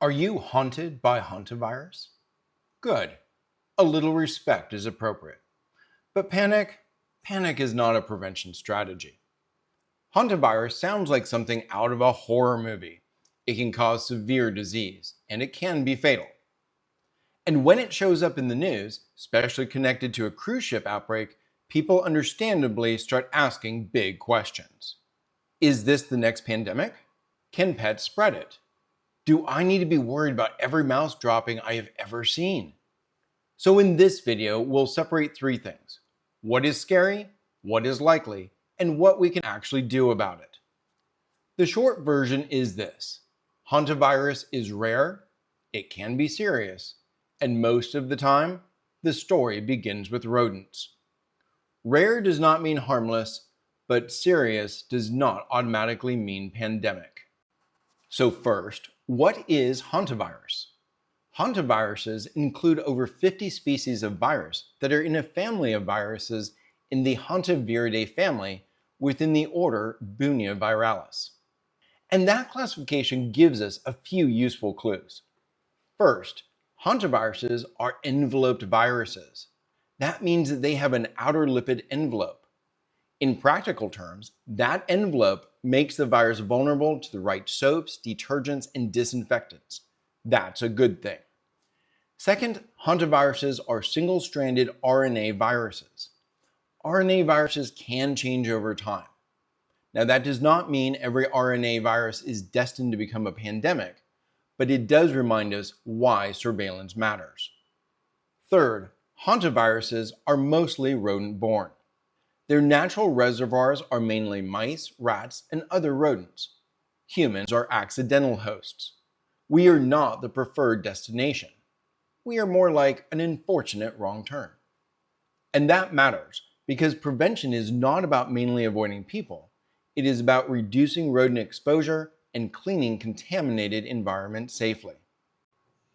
Are you haunted by Hantavirus? Good. A little respect is appropriate. But panic is not a prevention strategy. Hantavirus sounds like something out of a horror movie. It can cause severe disease, and it can be fatal. And when it shows up in the news, especially connected to a cruise ship outbreak, people understandably start asking big questions. Is this the next pandemic? Can pets spread it? Do I need to be worried about every mouse dropping I have ever seen? So in this video, we'll separate three things: what is scary, what is likely, and what we can actually do about it. The short version is this: Hantavirus is rare, it can be serious, and most of the time, the story begins with rodents. Rare does not mean harmless, but serious does not automatically mean pandemic. So first, what is hantavirus? Hantaviruses include over 50 species of virus that are in a family of viruses in the Hantavirus family within the order Buneviralis. And that classification gives us a few useful clues. First, hantaviruses are enveloped viruses. That means that they have an outer lipid envelope. In practical terms, that envelope makes the virus vulnerable to the right soaps, detergents, and disinfectants. That's a good thing. Second, hantaviruses are single-stranded RNA viruses. RNA viruses can change over time. Now, that does not mean every RNA virus is destined to become a pandemic, but it does remind us why surveillance matters. Third, hantaviruses are mostly rodent-borne. Their natural reservoirs are mainly mice, rats, and other rodents. Humans are accidental hosts. We are not the preferred destination. We are more like an unfortunate wrong turn. And that matters because prevention is not about mainly avoiding people. It is about reducing rodent exposure and cleaning contaminated environments safely.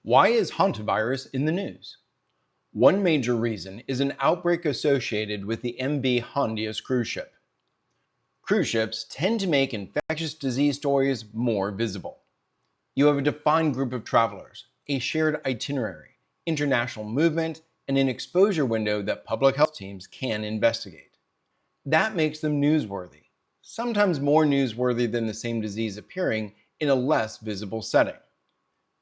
Why is hantavirus in the news? One major reason is an outbreak associated with the MV Hantavirus cruise ship. Cruise ships tend to make infectious disease stories more visible. You have a defined group of travelers, a shared itinerary, international movement, and an exposure window that public health teams can investigate. That makes them newsworthy, sometimes more newsworthy than the same disease appearing in a less visible setting.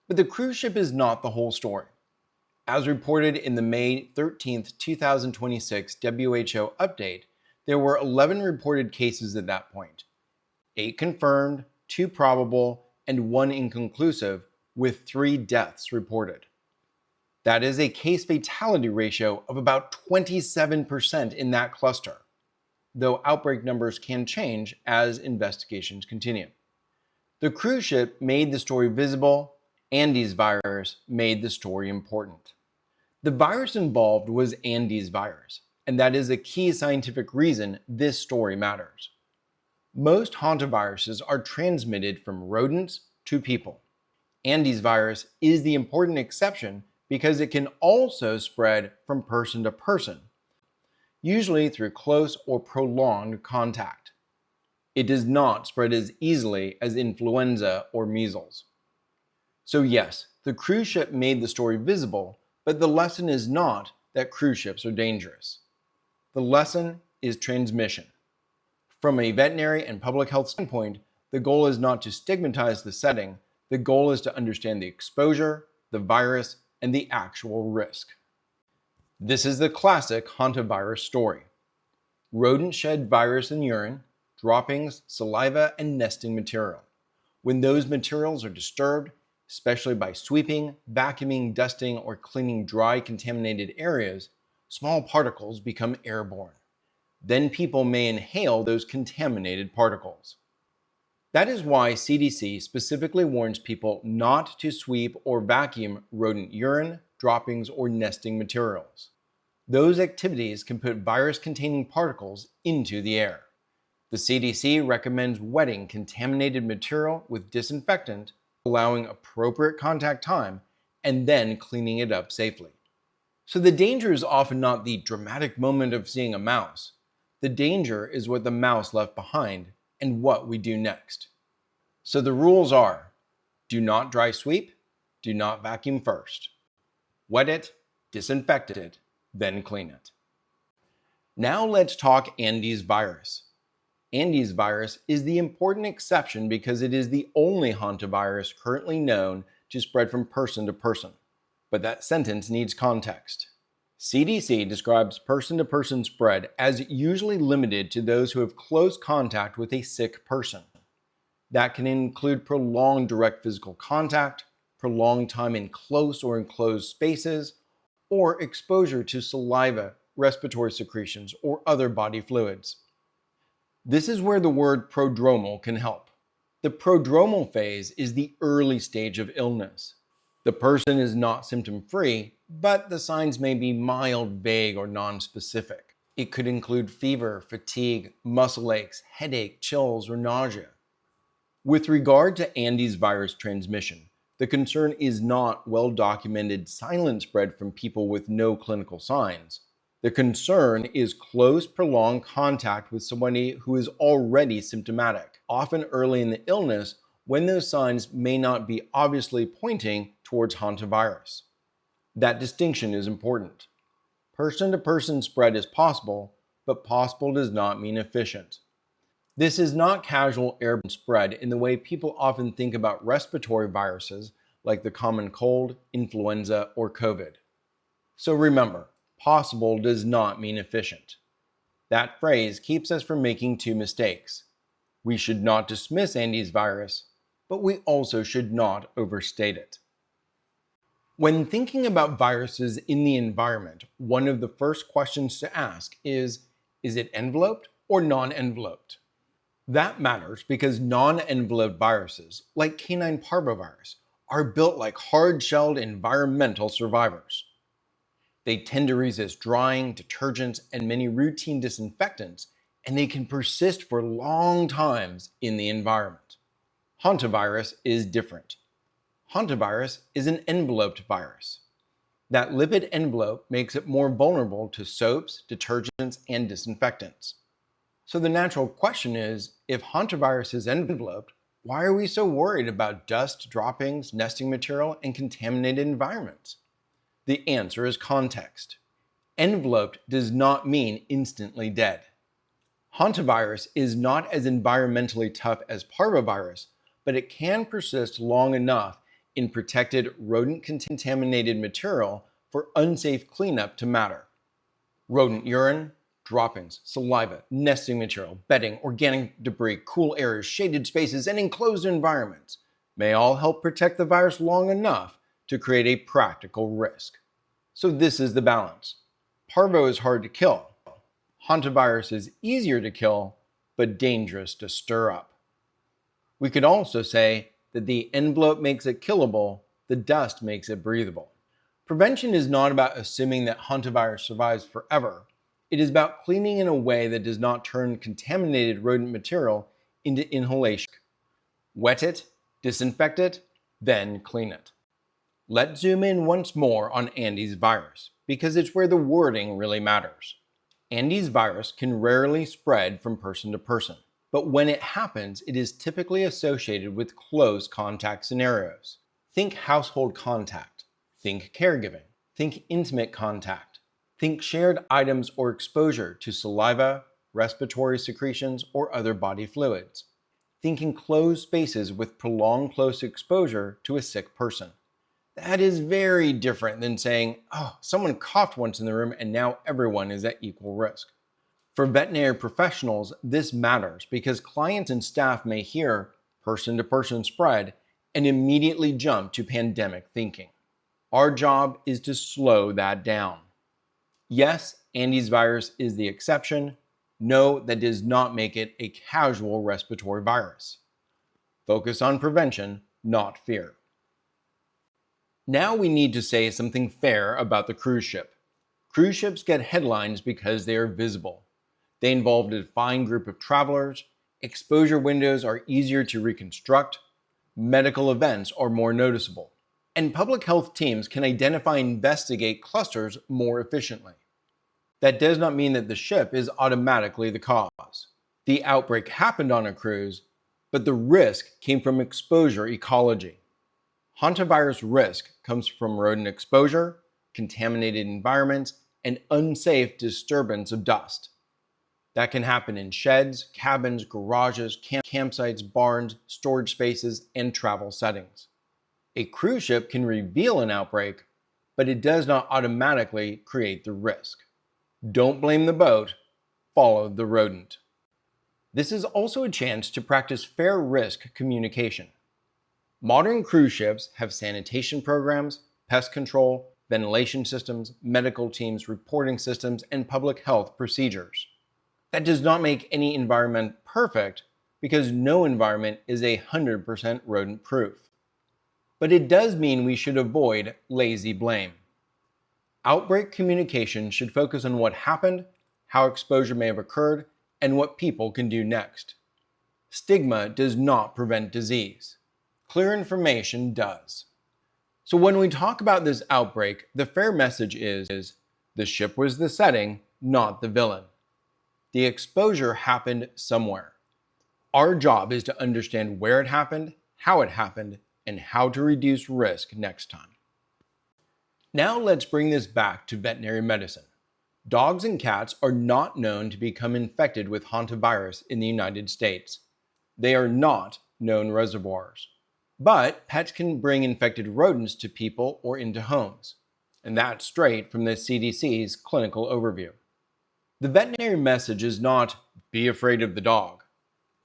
But the cruise ship is not the whole story. As reported in the May 13, 2026 WHO update, there were 11 reported cases at that point. 8 confirmed, 2 probable, and 1 inconclusive, with 3 deaths reported. That is a case fatality ratio of about 27% in that cluster, though outbreak numbers can change as investigations continue. The cruise ship made the story visible, Andes virus made the story important. The virus involved was Andes virus, and that is a key scientific reason this story matters. Most hantaviruses are transmitted from rodents to people. Andes virus is the important exception because it can also spread from person to person, usually through close or prolonged contact. It does not spread as easily as influenza or measles. So yes, the cruise ship made the story visible, but the lesson is not that cruise ships are dangerous. The lesson is transmission. From a veterinary and public health standpoint, the goal is not to stigmatize the setting. The goal is to understand the exposure, the virus, and the actual risk. This is the classic hantavirus story. Rodents shed virus in urine, droppings, saliva, and nesting material. When those materials are disturbed, especially by sweeping, vacuuming, dusting, or cleaning dry contaminated areas, small particles become airborne. Then people may inhale those contaminated particles. That is why CDC specifically warns people not to sweep or vacuum rodent urine, droppings, or nesting materials. Those activities can put virus-containing particles into the air. The CDC recommends wetting contaminated material with disinfectant, allowing appropriate contact time, and then cleaning it up safely. So the danger is often not the dramatic moment of seeing a mouse. The danger is what the mouse left behind and what we do next. So the rules are: do not dry sweep, do not vacuum first. Wet it, disinfect it, then clean it. Now let's talk Andes virus. Andes virus is the important exception because it is the only hantavirus currently known to spread from person to person. But that sentence needs context. CDC describes person-to-person spread as usually limited to those who have close contact with a sick person. That can include prolonged direct physical contact, prolonged time in close or enclosed spaces, or exposure to saliva, respiratory secretions, or other body fluids. This is where the word prodromal can help. The prodromal phase is the early stage of illness. The person is not symptom-free, but the signs may be mild, vague, or non-specific. It could include fever, fatigue, muscle aches, headache, chills, or nausea. With regard to Andes virus transmission, the concern is not well-documented silent spread from people with no clinical signs. The concern is close, prolonged contact with somebody who is already symptomatic, often early in the illness when those signs may not be obviously pointing towards hantavirus. That distinction is important. Person-to-person spread is possible, but possible does not mean efficient. This is not casual airborne spread in the way people often think about respiratory viruses like the common cold, influenza, or COVID. So remember, possible does not mean efficient. That phrase keeps us from making two mistakes. We should not dismiss Andes virus, but we also should not overstate it. When thinking about viruses in the environment, one of the first questions to ask is it enveloped or non-enveloped? That matters because non-enveloped viruses, like canine parvovirus, are built like hard-shelled environmental survivors. They tend to resist drying, detergents, and many routine disinfectants, and they can persist for long times in the environment. Hantavirus is different. Hantavirus is an enveloped virus. That lipid envelope makes it more vulnerable to soaps, detergents, and disinfectants. So the natural question is, if hantavirus is enveloped, why are we so worried about dust, droppings, nesting material, and contaminated environments? The answer is context. Enveloped does not mean instantly dead. Hantavirus is not as environmentally tough as parvovirus, but it can persist long enough in protected rodent-contaminated material for unsafe cleanup to matter. Rodent urine, droppings, saliva, nesting material, bedding, organic debris, cool areas, shaded spaces, and enclosed environments may all help protect the virus long enough to create a practical risk. So this is the balance. Parvo is hard to kill. Hantavirus is easier to kill, but dangerous to stir up. We could also say that the envelope makes it killable, the dust makes it breathable. Prevention is not about assuming that hantavirus survives forever. It is about cleaning in a way that does not turn contaminated rodent material into inhalation. Wet it, disinfect it, then clean it. Let's zoom in once more on Andes virus, because it's where the wording really matters. Andes virus can rarely spread from person to person, but when it happens, it is typically associated with close contact scenarios. Think household contact, think caregiving, think intimate contact, think shared items or exposure to saliva, respiratory secretions, or other body fluids. Think enclosed spaces with prolonged close exposure to a sick person. That is very different than saying, oh, someone coughed once in the room and now everyone is at equal risk. For veterinary professionals, this matters because clients and staff may hear person-to-person spread and immediately jump to pandemic thinking. Our job is to slow that down. Yes, Andes virus is the exception. No, that does not make it a casual respiratory virus. Focus on prevention, not fear. Now we need to say something fair about the cruise ship. Cruise ships get headlines because they are visible. They involve a defined group of travelers, exposure windows are easier to reconstruct, medical events are more noticeable, and public health teams can identify and investigate clusters more efficiently. That does not mean that the ship is automatically the cause. The outbreak happened on a cruise, but the risk came from exposure ecology. Hantavirus risk comes from rodent exposure, contaminated environments, and unsafe disturbance of dust. That can happen in sheds, cabins, garages, campsites, barns, storage spaces, and travel settings. A cruise ship can reveal an outbreak, but it does not automatically create the risk. Don't blame the boat, follow the rodent. This is also a chance to practice fair risk communication. Modern cruise ships have sanitation programs, pest control, ventilation systems, medical teams, reporting systems, and public health procedures. That does not make any environment perfect because no environment is 100% rodent proof. But it does mean we should avoid lazy blame. Outbreak communication should focus on what happened, how exposure may have occurred, and what people can do next. Stigma does not prevent disease. Clear information does. So when we talk about this outbreak, the fair message is the ship was the setting, not the villain. The exposure happened somewhere. Our job is to understand where it happened, and how to reduce risk next time. Now let's bring this back to veterinary medicine. Dogs and cats are not known to become infected with hantavirus in the United States. They are not known reservoirs. But pets can bring infected rodents to people or into homes. And that's straight from the CDC's clinical overview. The veterinary message is not, be afraid of the dog.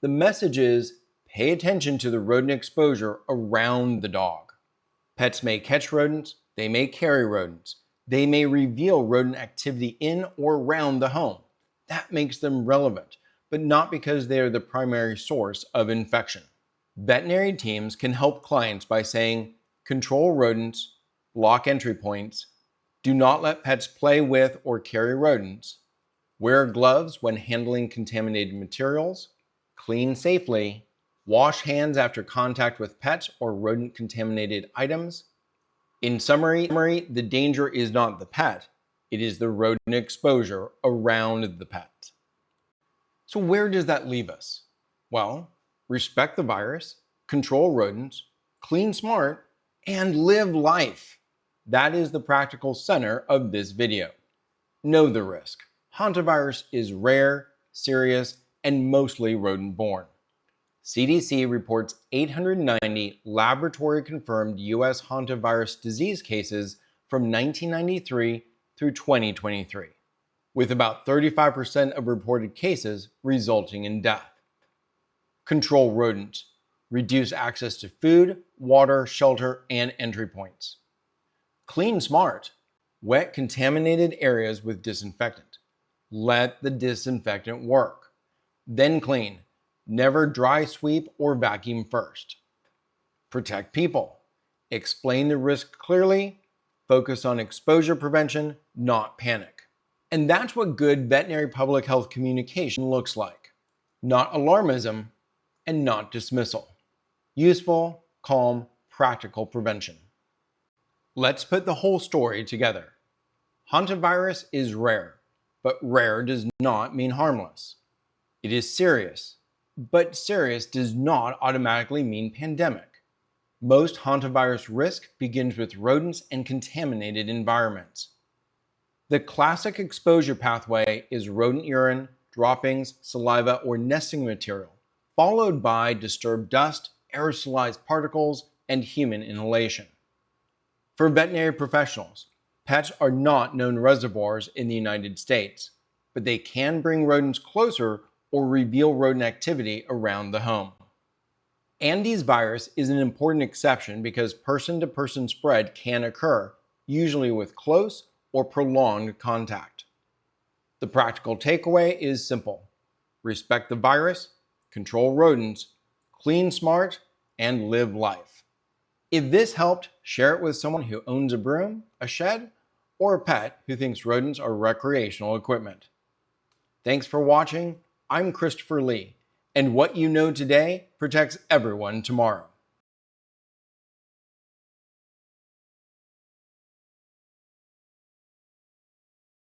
The message is, pay attention to the rodent exposure around the dog. Pets may catch rodents, they may carry rodents. They may reveal rodent activity in or around the home. That makes them relevant, but not because they are the primary source of infection. Veterinary teams can help clients by saying, control rodents, block entry points, do not let pets play with or carry rodents, wear gloves when handling contaminated materials, clean safely, wash hands after contact with pets or rodent-contaminated items. In summary, the danger is not the pet, it is the rodent exposure around the pet. So where does that leave us? Well, respect the virus, control rodents, clean smart, and live life. That is the practical center of this video. Know the risk. Hantavirus is rare, serious, and mostly rodent-borne. CDC reports 890 laboratory-confirmed U.S. hantavirus disease cases from 1993 through 2023, with about 35% of reported cases resulting in death. Control rodents. Reduce access to food, water, shelter, and entry points. Clean smart. Wet contaminated areas with disinfectant. Let the disinfectant work. Then clean. Never dry sweep or vacuum first. Protect people. Explain the risk clearly. Focus on exposure prevention, not panic. And that's what good veterinary public health communication looks like. Not alarmism and not dismissal. Useful, calm, practical prevention. Let's put the whole story together. Hantavirus is rare, but rare does not mean harmless. It is serious. But serious does not automatically mean pandemic. Most hantavirus risk begins with rodents and contaminated environments. The classic exposure pathway is rodent urine, droppings, saliva, or nesting material, followed by disturbed dust, aerosolized particles, and human inhalation. For veterinary professionals, pets are not known reservoirs in the United States, but they can bring rodents closer or reveal rodent activity around the home. Andes virus is an important exception because person-to-person spread can occur, usually with close or prolonged contact. The practical takeaway is simple. Respect the virus, control rodents, clean smart, and live life. If this helped, share it with someone who owns a broom, a shed, or a pet who thinks rodents are recreational equipment. Thanks for watching. I'm Christopher Lee, and what you know today protects everyone tomorrow.